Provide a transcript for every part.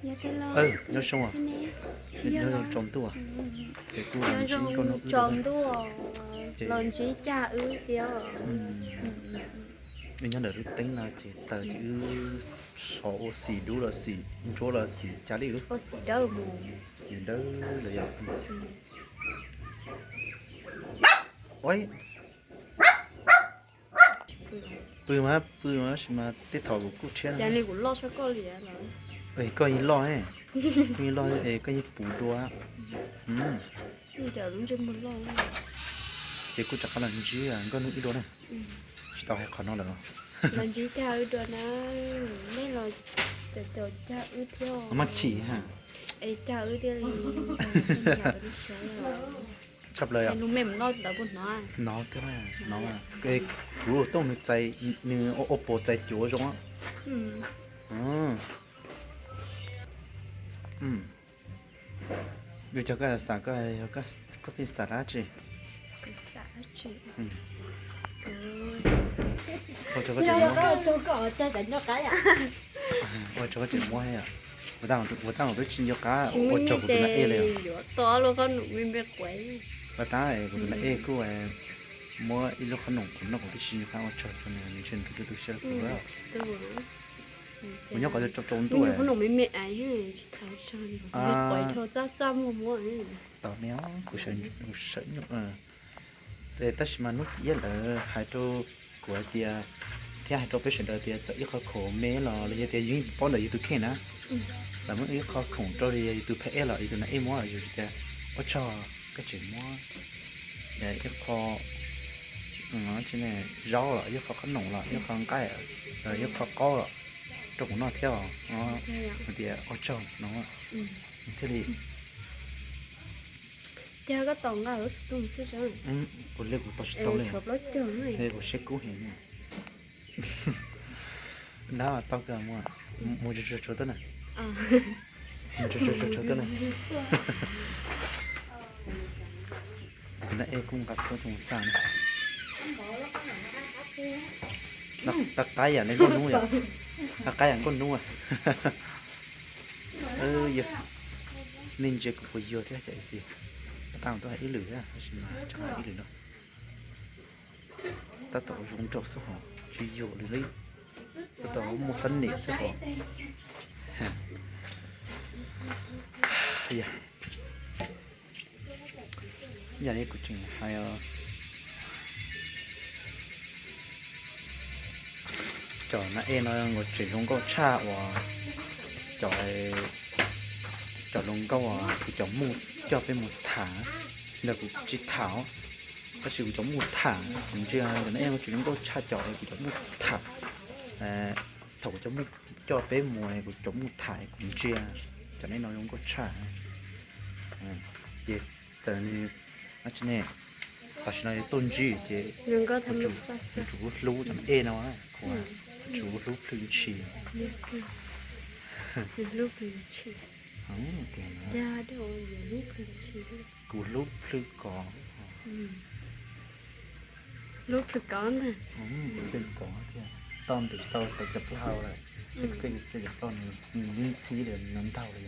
nhớ cái lo nhớ xong à nhớ tròn tua để tu làm chính con nó tròn tua lần chỉ cha kia mình nhớ được tính là chỉ tờ chữ số xì đu là xì chỗ là xì trả lý luôn xì đâu mù xì đâu là giờ ôi bự mà tết thọ của cút chen nhà này cũng lo cho con liền rồi ấy coi như lo ấy coi như lo ấy coi như bù đua giờ đúng trên một lo chỉ cút chắc là chỉ à con nuôi đua này chỉ tao hay khó nó là lần chỉ cha đua nó mấy rồi từ cha theo mà chỉ hả ấy cha theo đi chập lời à nó mềm nó đỡ buồn nó cái mà nó mà cái cú tông nó chạy như ô bộ chạy chúa giống á bây giờ cái sản cái bên sản á chị cái sản chị ôi cho cái chuyện mua cho có cho cái nó cái à ôi cho cái chuyện mua hay à我当都吃牛cá我做不那 A 了多了个农民别贵我当哎不那 A 个哎摸一路可能可能我的心看我做可能全部都写了不了我要搞就中度哎可能没没哎去头上别贵头咋摸tao méo của sợi nhục để ta mà nút chỉ là hai tô của tia theo hai tô biết sợi tia cho ít khó mé là lấy tia những bao lời từ kia nè là muốn ít khó khủng cho đi từ phải là từ nãy mua rồi tia có cho cái chuyện mua để ít khó nó chỉ này rau là ít khó khăn nồng là ít khó cái rồi ít khó có là trồng nó theo nó tia có cho nó thế thì cha có tông ở tung xí sao của lê của tao tao chụp lót trơn này thế của sẽ cố hiện đó tao cả mua cho tao này cho tao này nãy em cũng cắt số thùng sàn tắc cái à nên con nuôi à tắc cái à con nuôi giờ nên chơi của vừa thế chạy gì tao tôi hãy lử ra mà chẳng hãy lử đâu ta tổ dùng trọc số họ truy dụ lấy ta tổ một sân nể số họ giờ này của trình hay cho nó em nó ngồi chuyển xuống câu cha và cho lông câu thì cho một cho cái một thả là cũng chỉ thảo có sự giống một thả cũng chưa nên em chỉ có cha chọi cũng giống một thả thầu giống một cho cái mùa cũng giống một thải cũng chưa cho nên nó giống có cha vậy giờ này nó chỉ này ta chỉ nói tôn chỉ thì đừng có tham chủ lú cho nó nào á chủ lú phun chi lú phun chi ra đâu lú phun chi cú lú phun cỏ lú phun cỏ nè phun cỏ thì tôm từ tàu từ tập lao rồi cái tôm những xí để nắm tàu rồi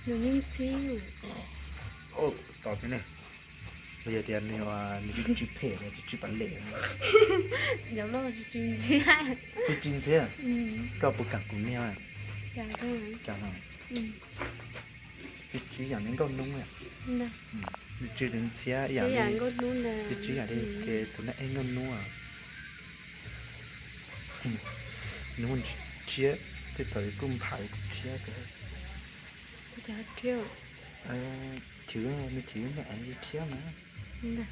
những xí ô tao thế này bây giờ tiền này những chữ phê này chữ bản lệ giống đó là chữ hai chữ chín thế à có bộ cẳng cùng nhau à chả thôi chả nào chữ dạng những con nung à nè chữ đến xe dạng con nung nè chữ dạng đi cái tụi nó anh ngon nung à nung chia thì tới cùng phải chia cái chả thiếu chữ mấy chữ này anh đi chia mà nè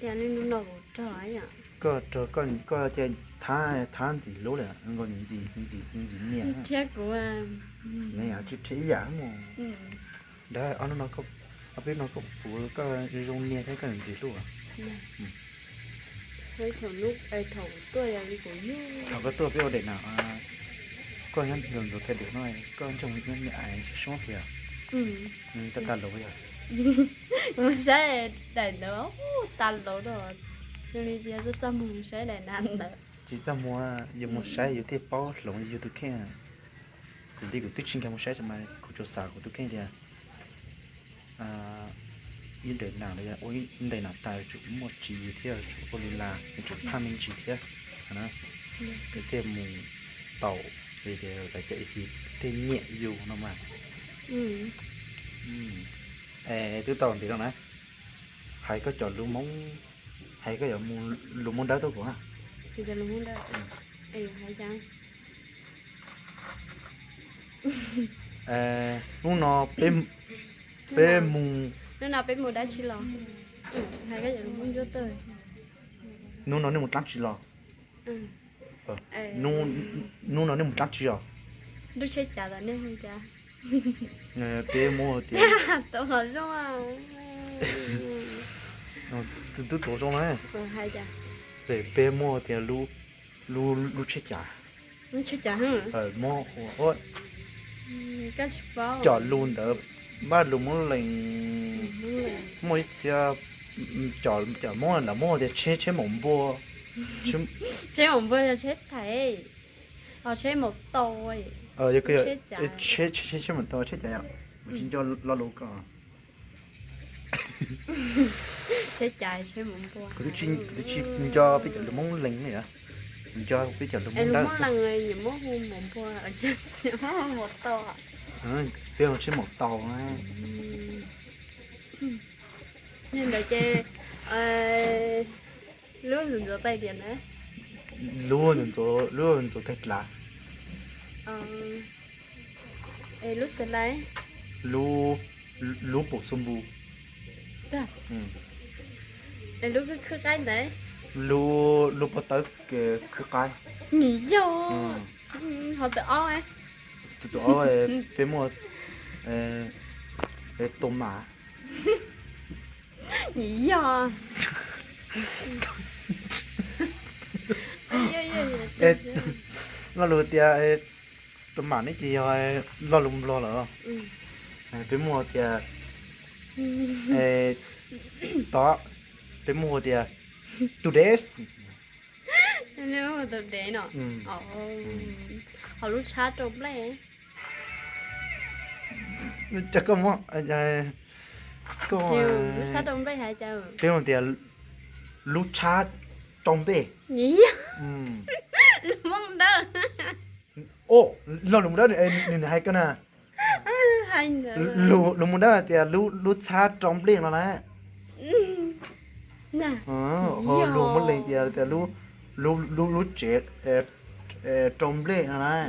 giờ nên nó nổ trời à có chơi tháng gì lố rồi anh có những gì nhẹ chết của này à chữ chế giả mà đấy anh nó có biết nó có phụ có dùng nhẹ cái cần gì luôn thấy thằng lúc ai thầu tôi là đi của như thầu có tôi biết để nào con nhân thường rồi thay đổi nói con chồng nhân nhẹ sống kìa tất cả lỗi rồi mình sẽ để nữa tan lỗi rồi nhưng đi chơi rất chăm mình sẽ để năn nữa chỉ cho mua dùng một saiอยู่ที่ป้อหลงอยู่ที่แค่ thì cũng tích sinh cái một sai cho mày cũng cho xả của tôi cái dia yên đời nào đấy ôi yên đời nào tài chủ một chỉ theo chủ là chủ tham minh chỉ theo nó cái thêm mù tàu thì cái chạy xịt thêm nhẹ dù nó mà tôi tàu thì đâu nè hay có chọn lúa móng hay có chọn lúa móng đá tôi của ha thì giờ lúa móng đá hay chăng lúc nó bê mù nó nào bê mù đá chi lò hay cái giờ lúa móng đá tới lúc nó nên một lát chỉ lò lúc nó nên một lát chỉ lò lúc chết chả là nên không chả bê mù thì tao hỏi luôn à tôi tổ trong này hay chả để bê mù thì lu chết chả chết chả hả mù ôi cái bao chọn luôn đỡ ba lu mù lành mỗi giờ chọn mù là mù thì chết mồm bùa chết mồm bùa là chết thầy chết một tôi cái chết một tôi chết chả chính cho lo lố cả chết chạy chết mồm bùa cái chuyện cho bây giờ là món lành này à cho bây giờ là món đá là người gì món hôn mồm bùa ở trên món một to bây giờ chết một tàu này nên là chơi lúa dùng rửa tay điện đấy luôn rồi thật là lúa sẽ lấy lúa bổ sung bù lúa cứ cái đấy lúa bắt tới cái cái nhỉ do họ tự o ấy tự o cái một tôm má nhỉ do lo lúa tia tôm má này thì lo lùm lo lỡ cái một tia đó cái một tia today's nếu mà tập để nó họ lúc chát trộm lấy chắc có món chiều lúc chát trộm lấy hả cháu cái một tia lúc chát trộm bê nhỉ mong đó ô lo lùm đó nên hay cái nè hay nữa lùm đó tia lúc chát trộm bê nó nè nè họ lùm mất lên tia lúc chết trộm bê nó nè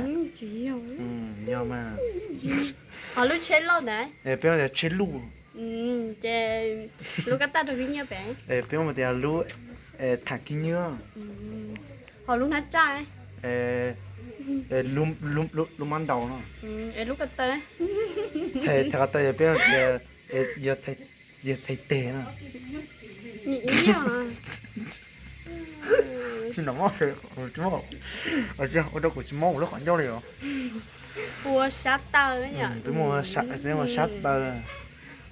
nhiều mà họ lúc chết lâu đấy bây giờ chết lù chơi lúc cái ta được cái nhớ bé bây giờ lù thằng kia nhớ họ lúc nát trai lùm ăn đầu nó lúc cái ta chạy cái tay bây giờ chạy tè nó nhỉ chứ nó mò chứ mò ở đâu có chứ mò nó khoảng nhau liền mua sát tơ ấy nhở cái mua sát tơ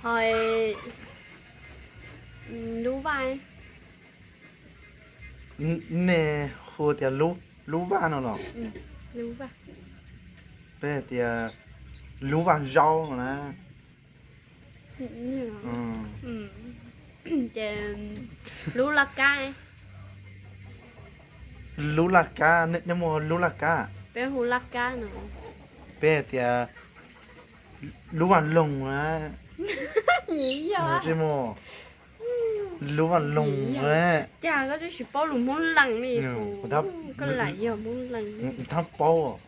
hồi lú vai nè hồ thì lú vai nó rồi lú vai bây thì lú vai rau nè lú lá cay lú lá cá nên mua lú lá cá bé hú lá cá nữa bây thì lú vai lồng nè nhỉ vậy chứ mua lú vai lồng nè chả có chỉ bao lù muốn lằng đi có lại giờ muốn lằng thắp bao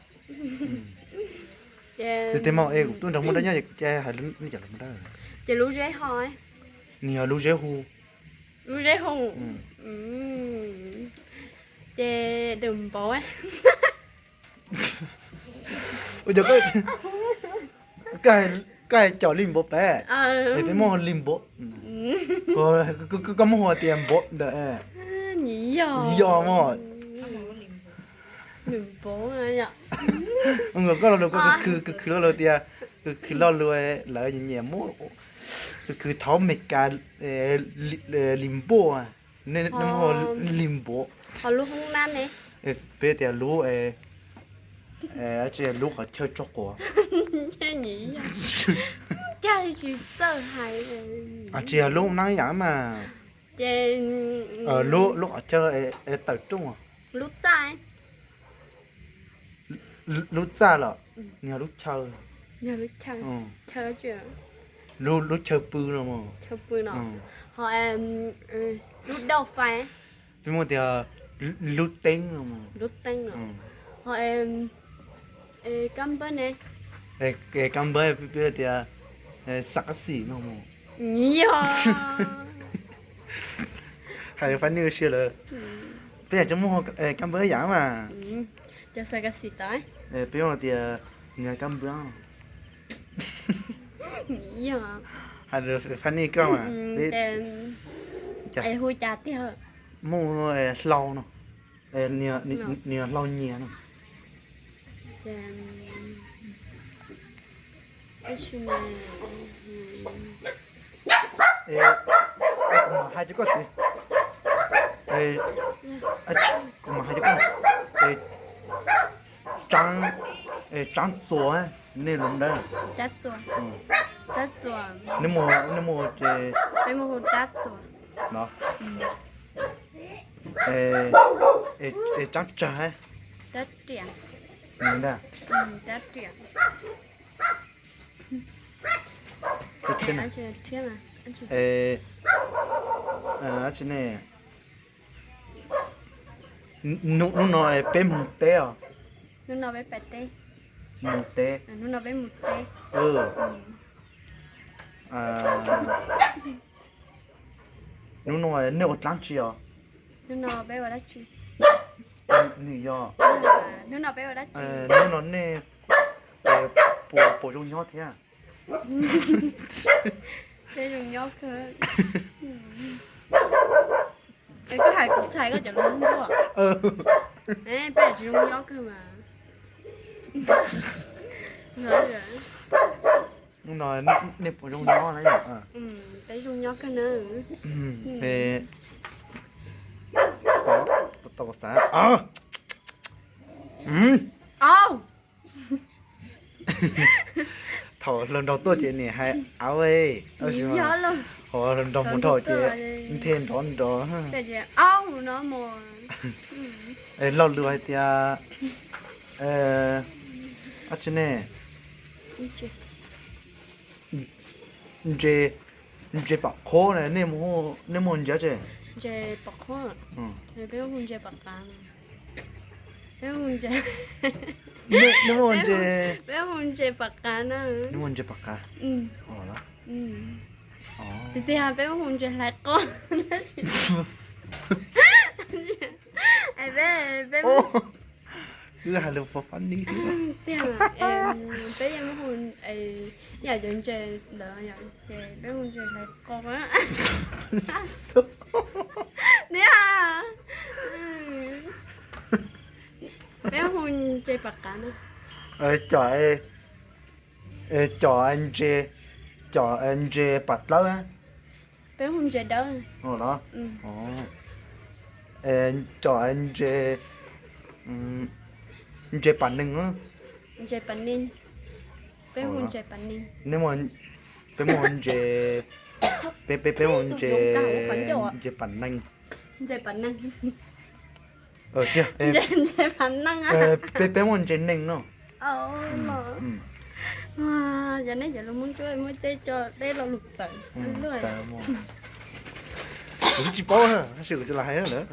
thì mà tôi không muốn đó nhá chơi hay lúc giờ làm đó chơi lú dế hỏi nhiều lú dế hu chơi đừng bố ấy bây giờ cái trò limbo bé để cái món limbo có món tiền bộ đấy nhỉ giờ mà limbo ấy nhở người có lo cứ lo tiền cứ lo lại nhẹ mốt cứ tháo mấy cái limbo nên nó limbo họ lúc không nan này bây giờ lú 而且如果跳中国像你一样该去做海人而且路那样嘛路跳tập trung à lúc tại lúc ra là nhà lúc chơi nhà lúc chơi chơi chưa lúc chơi bự rồi mà chơi bự nó họ lúc đầu phải nhưng mà thì lúc tên rồi mà lúc tên rồi họ cắm bên này cái cắm bên bây giờ thì sắc xỉ nó mà nhiều hay phải như xưa là bây giờ chúng mua cắm bên giả mà cho sao cái gì tới bây giờ thì người cắm bên nhiều hay là phải như cái mà ai hôi chặt thì mua lau nó nhiều lau nhiều nó cái chuyện này hai chú con gì mà hai chú con trắng chua nên luôn đó trắng chua nếu mua cái phải mua trắng chua đó trắng trái trắng tiền nhìn đây trắng tiền cái trên này trên mà anh chị này nó nói bé một té à nó nói bé té một té nó nói bé một té nó nói nếu trắng chi à nó nói bé vào đó chi như vậy nó nói bé vào đó chi nó nói nè bộ trong nhót thế à để dùng nhót cơ cái hải cục xài có chẳng đúng không ê bây giờ chỉ dùng nhót cơ mà nói rồi nó nói nè bộ trong nhót đấy à để dùng nhót cơ nữa thì tao sáng thọ lần đầu tôi chị này hay áo ấy họ lần đầu muốn thọ chị thêm đón đó áo nó mồ lo lừa thì chị này chị bạc khô này nên muốn gì chứ chị bạc khô chị biết không chị bạc cá biết không chị nếu muốn chị biết không chị bạc cá nữa nếu muốn chị bạc cá đó thì hà biết không chị lại con ai biết cứ hai lần phật phán đi thế là em bé em hôn giờ dẫn chơi đỡ giờ chơi bé hôn chơi lại con á nè bé hôn chơi bạc cá nữa cho anh chơi bạc lâu á bé hôn chơi đỡ đó cho anh chơi bản nưng á chơi bản ninh bé hôn chơi bản ninh nếu mà bé muốn chơi bé muốn chơi bản nưng chơi bản ninh chưa chơi bản ninh á bé muốn chơi nưng nó giờ này giờ nó muốn chơi mới chơi cho đây là lục trời lười chỉ bỏ ha sự cho là hay nữa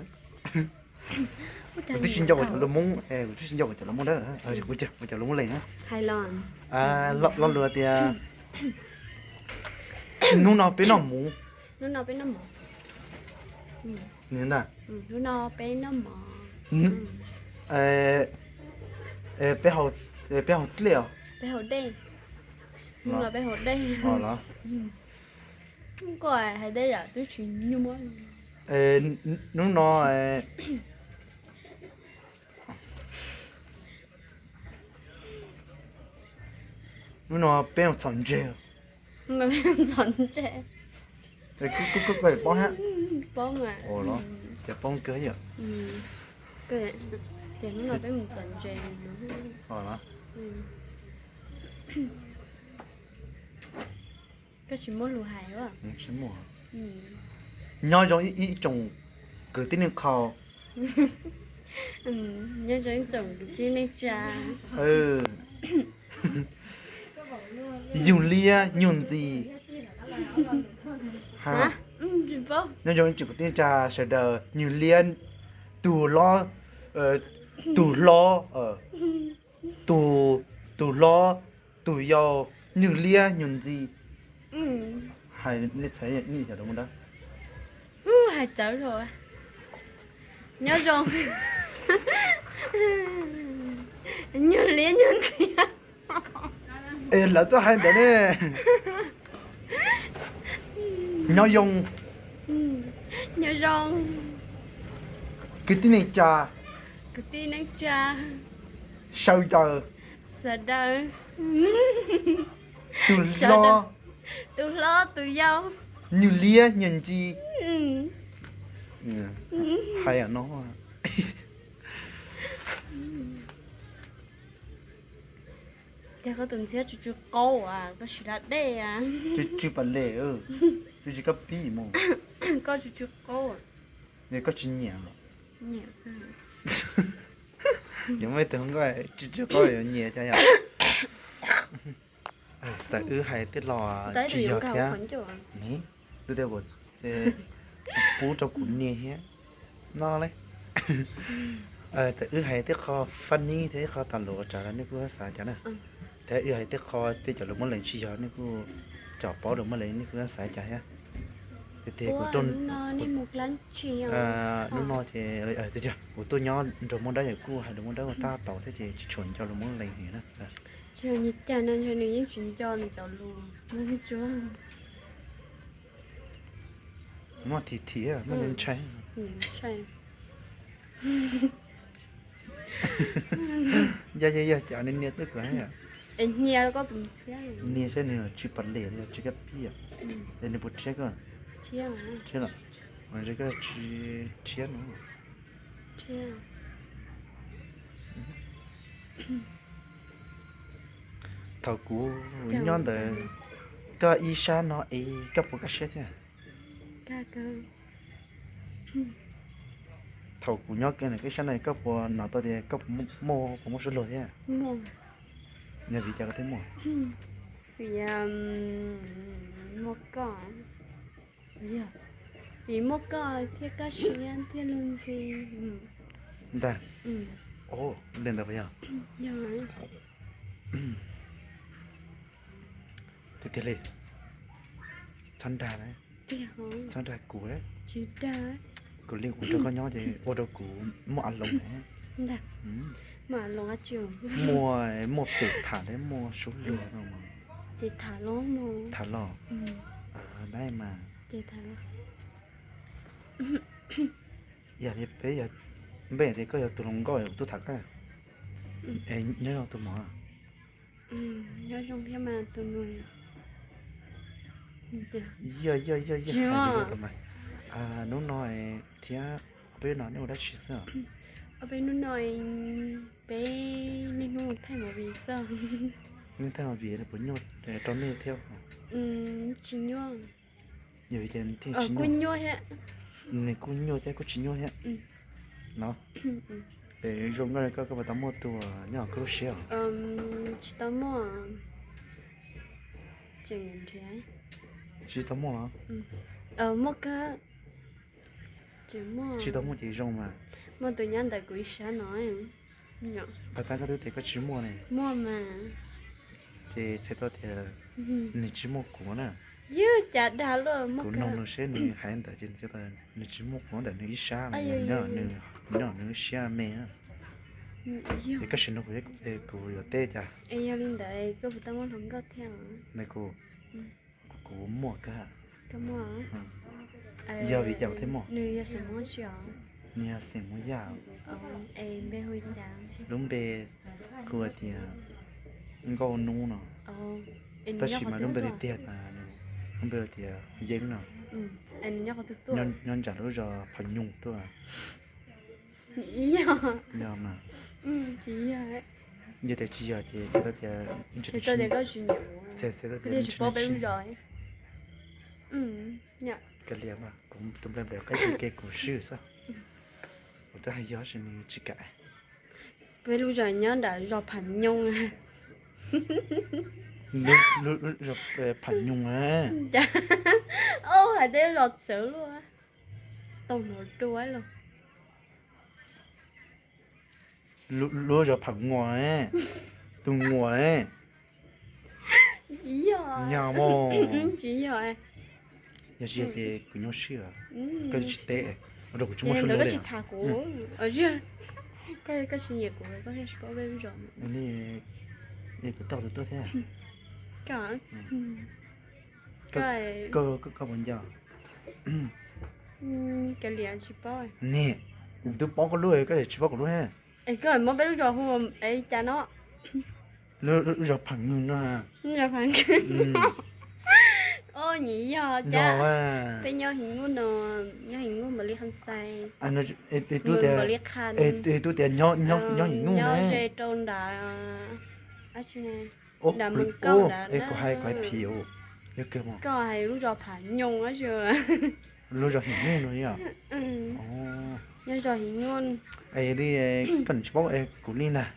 tôi xin cho một chỗ muốn tôi xin cho một chỗ muốn đó tôi cho muốn lên á hay lon lo lừa thì nó nào bé nó mù nhìn nè nó bé nó mù bé hậu liều bé hậu đen nó bé hậu đen đó không có ai hay đây là tôi chỉ như mỗi nó nó bé chọn chơi nó bé chọn chơi cứ phải bón ha bón mà đóจะป้องเกยอ่ะ tiền nó bé mình chọn chơi nó อ๋อเนาะ cái chỉ muốn lù hài quá ใช่หมอย้อนอีจงเกิดที่นึงคอ nhớ cho anh chồng được cái này cha เออ อยู่เลียหยุ่นจีฮะ hả chị bố ย้อนจุกที่จะเสดอยู่เลียนตูล้อตูล้อตูล้อตูยออยู่เลียหยุ่นจีให้นี่ใช้นี่จะรู้มั้ยล่ะ hai chở rồi nhớ rồi nhớ liền nhớ gì เอ้ยแล้วตัวให้เดี๋ยวนี้ย้อนยง nhớ rồi คือที่นี่จะ cái tin anh cha เศร้าใจ sợ đời ตูล้อ tôi lo tôi giàu อยู่เลียหยุ่นจีให้อ่ะน้อง chắc có từng xét chú câu à có chỉ là đây à จุปันเล่จุกับพี่ม có chú câu à เนี่ยก็ชิ้นเนี่ย nhiều ยังไม่ถึงก็จุก็有เนี่ยจะอย่าง在还得รอ tới 只 thì 要 dùng cầu แค่ phấn chỗ à นี่ดูได้บ่ปูจะกุนเนี่ยเฮียนอเลยจะให้ที่คอฟันนี่ที่คอตลอดจ้ะแล้วนี่กูภาษาจ้ะนะแต่ให้ที่คอที่จะลงมาเลยชี้ยอนี่กูจ่อป้อลงมาเลยนี่กูภาษาจ้ะฮะแต่กูต้น đi một lần chiều นู่นนอที่เดี๋ยวจ้ะกูตัวย้อนลงมาได้กูให้ลงมาได้ตาต่อที่จะชวนจะลงมาเลยเห็นนะ chiều nhật cha nên cho nên những chuyện cho thì cháu luôn muốn cho มอทีอ่ะมันใช่ ใช่ อย่าจะเอาเนี่ยตึกไว้อ่ะ anh nghe có tụm xe เนี่ยใช่เนี่ยชื่อปันเหล่เนี่ยชื่อกับพี่อ่ะเดี๋ยวปุ๊บเช็คก่อน chiều à ใช่หรอมันจะก็ชื่อเชียนเนาะ chiều เท่ากูย้อนแต่ก็อีชาเนาะก็ปกติเนี่ย ca cơ เท่ากูย้อนกันเนี่ยก็ฉันเนี่ยก็ปวดหนาตัวเดียวก็โม่ผมสุดเลยเนี่ย mua เนี่ยวิจารณ์ก็ได้หมด vì một con vì một con thì có chuyện thì luôn gì ได้ ừ โอ้เล่นแต่ไปยัง rồi เดี๋ยวเลยฉันได้ไหม thì hả ฉันได้กูเลย chứ đã กูเรียกกูจะก็ย้อนจะโอดกูมั่วอารมณ์เนี่ย đặt mà lo trường มัวเป็ดถ่านได้มัวชุบเรือเนาะมั้ง chị thả lố mù ถ่านหลอก ừ ได้มา chị thả lố อย่าไปอย่าเบ้ที่ก็อย่าตัวลงก็อย่าตัวถักอ่ะเนี่ยตัวหมอ ừ nhớ trong cái mà tụi nuôi được เยอะทำไมนู้นหน่อยเที่ยไปนอนเนี่ยได้ชิสอ่ะ ở bênนู้นหน่อยไปนี่นู่นไทยมาวีซ่า นี่ถ้ามาเบียร์ปุ่นยอดแต่ตอนนี้เที่ยว ชิ้นย่อ อยู่เย็นที่ ở ชิโน่ quânย่อฮะ ในกุ้งโยใช่กุ้งชิโน่เนี่ยเนาะรวมกันก็ประมาณตัวเนี่ยก็เชียว chỉ tao mua chừng nhận thế ชีตมอ mua cái chỉ mua ชีตมอที่รวมมา mua tụi nhân tại quý xã nói nhở ปัตตาก็ดูแต่ก็ชิโม่เนี่ย mua mà ที่ใช้ตัวเดียวนี่ชิโม่กูนะ dư chả đã rồi mua กูน cái องเช่นนี่หายแต่จริงๆแต่นี่ชิโม่กูแต่นี่ชาเนี่ยนี่ชาเมีย dư ก็ฉันก็กูอยู่เตะจ้ะ ai yêu linh đấy có phải tao muốn không có theo ในกูหมวกก็ cái mua giờ bị chậm thế mỏ nữ giờ sẽ mua chó เนี่ยเสียงมันยาว em bé huy đám ลุงเบกูเตียงก็นู่นเนาะ em แต่ nhóc ชิมา có ลุงเบ tuổi เตียมาลุงเบเตียเย็นเนาะ em nhóc có tuổi ย้อนจากรู้จะพยุงตัว你呀，要嘛，只呀，你得只要的，这个的，这到底个是牛啊？这个这的，是宝贝肉。呀，个脸嘛，cũng tụm làm được cái cái cổ sư sao? Tôi thấy gió sẽ như chỉ cả. Bây lúc rồi nhớ đã rò phản nhung à. Lúc rồi phản nhung à. Dạ. Ô, hãy để lọt xử luôn á. Tông nổi đuối luôn. Lúc rồi phản ngoài. Tụi ngoài. Ý rồi. Nhà mồ. Chỉ rồi. Giờ chỉ thì của nhau sữa. Cái chỉ tệ. Rồi của chúng Dạ, nó nó luôn có đấy. chỉ thả của. Ở chưa? Cái chuyện nhiệt của có thể có bên rồi. Này cái tao được thế à? Cả. Cái Có vấn đề. cái liền chỉ bao. Nè, tôi bỏ cái lưỡi cái chỉ bỏ cái lưỡi ha. Ấy cái mà bên rồi không ấy cha nó. Rồi phản nhung nó ha. Rồi phản. Ô nhỉ giờ cha. Rồi à. Bên nhau hình ngon nó, nhau hình ngon mà li khăn say. Anh nói tôi Mà li khăn. tôi tiền nhỏ hình ngung Nhau này. dây trôn đã. À chứ này. Ô, Đã mừng câu đã. có hai cái phiếu. Được cơ mà. Có hay lúc rồi phản nhung á chưa. Lúc rồi hình ngung rồi nhá. Ồ. Nhau rồi hình ngon. Ấy đi cần chỉ bảo của Linh à.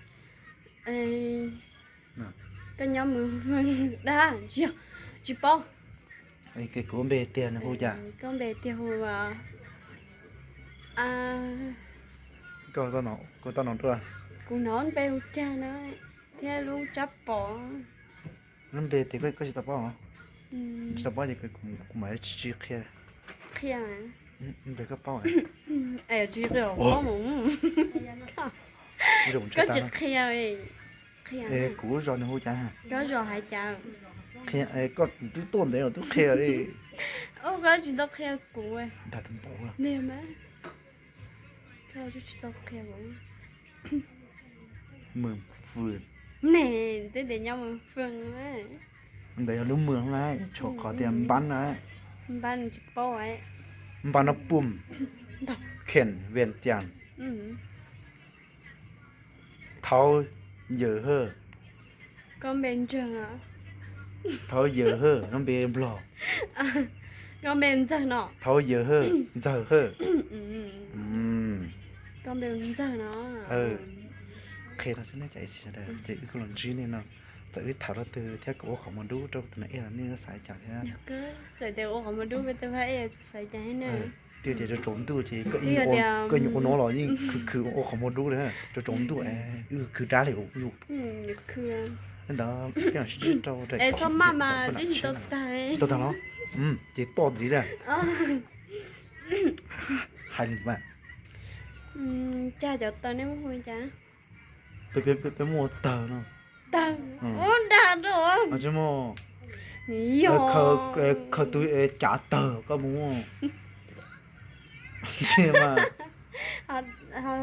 Cái nhau mừng đã chưa. Chỉ bao. Ấy cái của bề tiền hô dạ. Con bé tiêu hồ à. À. Có tao nó thôi. Cô nói bé hút cha nó. Thế lúc chấp bỏ. Nó bề thì có chỉ tập bao hả? Chỉ tập bao thì cũng mấy chỉ kia. Kia à? Bề có bao à? Chỉ rồi có mùng. Có chữ kia ấy. Kia. Của rồi nó hô dạ hả? Có rồi hãy chào. Kia có tôi tôm đấy rồi tôi kia đi. Ô có chỉ tao kia của ấy. Đã tầm bộ à? Nè má. Theo chú tao kia của. Mường phường. Nè, tới để nhau mường phường ấy. Đấy là lúc mường này, chỗ có tiền bán này. Bán chỉ bao ấy. Bán nó bùm. Khen viên tiền. Thao dở hơ. Con bên trường à? Thao dở hơ, nó bê blog. Con bên trường nó. Thao dở hơ, dở hơ. Con bên trường nó. Khi nó sẽ nói chạy xe đây, chạy cái lần trí này nó chạy thảo ra từ theo cổของมันดูtrong từ này là nên nó xài chặt thế. Chạy từ ôของมันดูbên từ phải xài chặt nè. Tiêu thì cho trốn tu thì có nhiều nó là nhưng cứ ôของมันดูđấy, cho trốn tu cứ đá liệu dù. Cứ. Nên đó cái là chỉ cho đây. Sao mà chỉ tao tay. Tao nó. Chỉ to gì đây. Hay mà. Cha cho tao nếu không cha. Bé mua tờ nó. Tờ. Ủa đã rồi. À chứ mà. Khờ tôi trả tờ có muốn không? Chứ mà.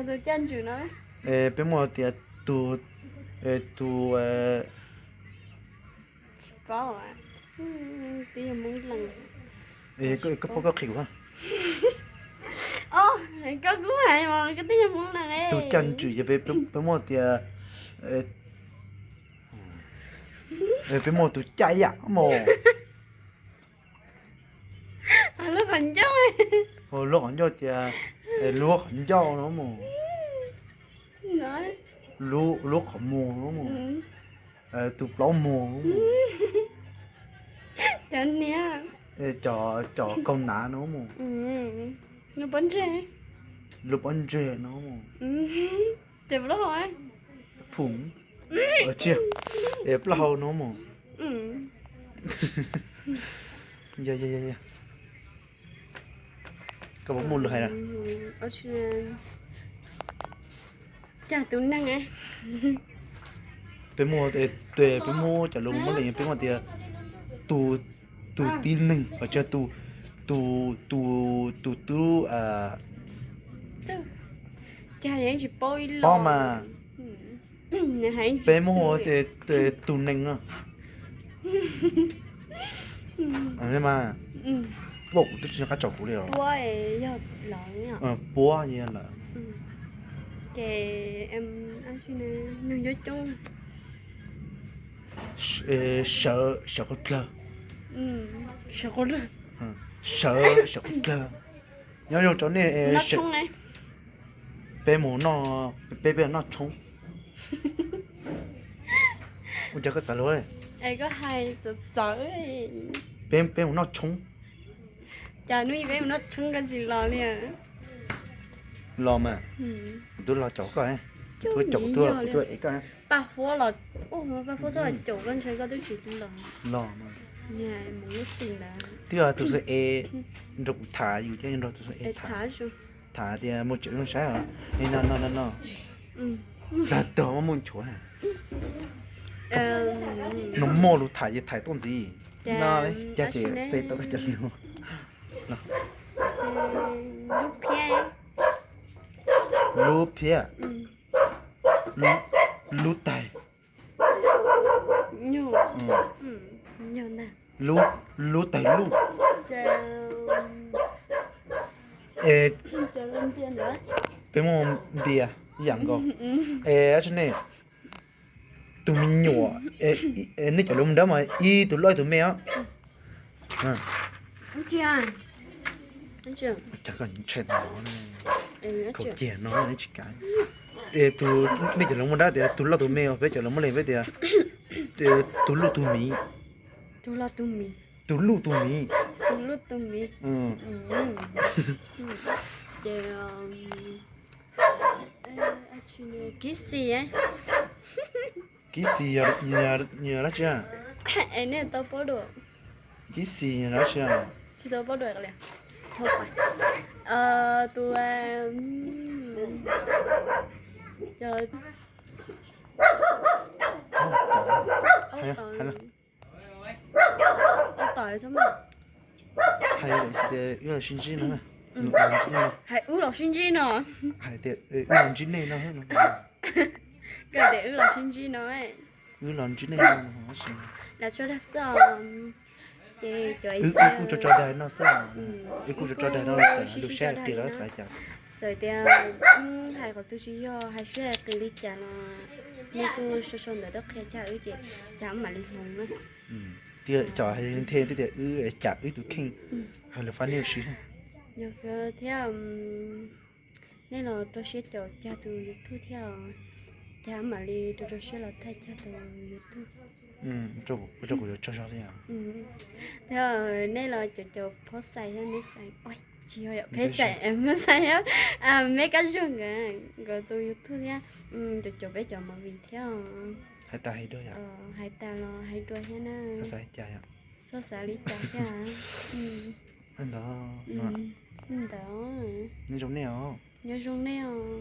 Tôi chân chữ nói. Bé mua thì tu chỉ có à. Tí muốn lần. Có khỉu không? Ô, có cứu hại mà cái tí muốn lần ấy. Tôi chân chữ cho bé mua thì bé mua tôi chạy ạ mồ. Lúc hành cho ấy. Lúc hành cho thì lúc hành cho nó mồ. Nói. Lúc hành mồ nó mồ. Tôi lỗ mồ nó mồ. Chẳng nè. Cho con ná nó mồ. Nó bánh rê. Lúc bánh rê nó mồ. Đẹp lắm rồi. Phủng. Ở chưa? Đẹp lâu nó mồ. Dạ. Có bóng môn được hay là? Ở trên. Chà tụi năng ấy. Bé mua trả lùng mất là bé mua thì tù tin nâng ở cho tù Chà vậy chỉ bôi lo. bao mà Hãy bé mua thì tù nâng à. Nhưng mà bộ tôi chỉ có chọc của điều. bôi giờ lợn nhỉ. Búa gì là. em ăn chi nè nương gió chung sợ có lơ sợ có lơ sợ có lơ nhớ rồi chỗ này nó chung này bé mù nó bé nó chung mình chắc có sợ rồi ai có hay trời bé mù nó chung chả nuôi bé nó chung cái gì lo nè lo mà tôi lo chỗ coi tôi chỗ tôi ấy coi ba phố là ba phố sao là chỗ con chơi có tôi chỉ tôi lo mà nhà muốn lúc gì là thì là tôi sẽ rụng thảอยู่chứ rồi tôi sẽ thả chứ thả thì một chỗ nó sai à nên nó là đó mà muốn chỗ à nó mua luôn thả tôn gì nó đấy cha chị chơi tao chơi luôn lúp pia lúp tài nhiều nhiều nè lúp tài lúp cái mồm bia dạng có cho nên tụi mình nhỏ nít ở luôn đó mà tụi lôi tụi mèo anh chưa chắc là những chuyện đó không chè nó chỉ cái tụi nít ở luôn đó thì tụi lôi tụi mèo với cho nó mới lên với thì tụi lôi tụi mì tụi lôi tụi mì cái gì ấy cái gì nhờ đó chưa anh này tao bỏ được cái gì đó chưa chỉ tao bỏ được rồi thôi tụi trời tỏi xong rồi hay là sẽ ưu là sinh chi nữa hay ưu là sinh chi nữa hay để ưu là sinh này nó cái để ưu là sinh chi nữa ấy ưu là sinh này nó là cho nó sợ thì trời sẽ ưu cho đây nó sợ ưu cho đây nó sẽ được xe thì nó sẽ chả rồi thì hay có tôi chỉ cho hay sẽ cái lịch trả nó như tôi số nữa đó khi trả ưu chị chẳng mà lịch hồng nữa thì cho hay lên thêm thì ưu chả ưu tụi kinh hay là phá nhiều xí nhiều theo nên là tôi sẽ cho cha từ YouTube theo cha mà đi tôi sẽ là thay cha từ YouTube cho cho đấy à theo nên là cho post sai theo mấy sai ôi chị ơi phải sai em mới sai á mấy cái chuyện rồi tôi YouTube nha cho bé cho mọi người theo hai ta hay đôi à hai ta là hai đôi thế nào sai chạy à sao sai lý chạy chứ anh đó đó như giống nhau như giống nhau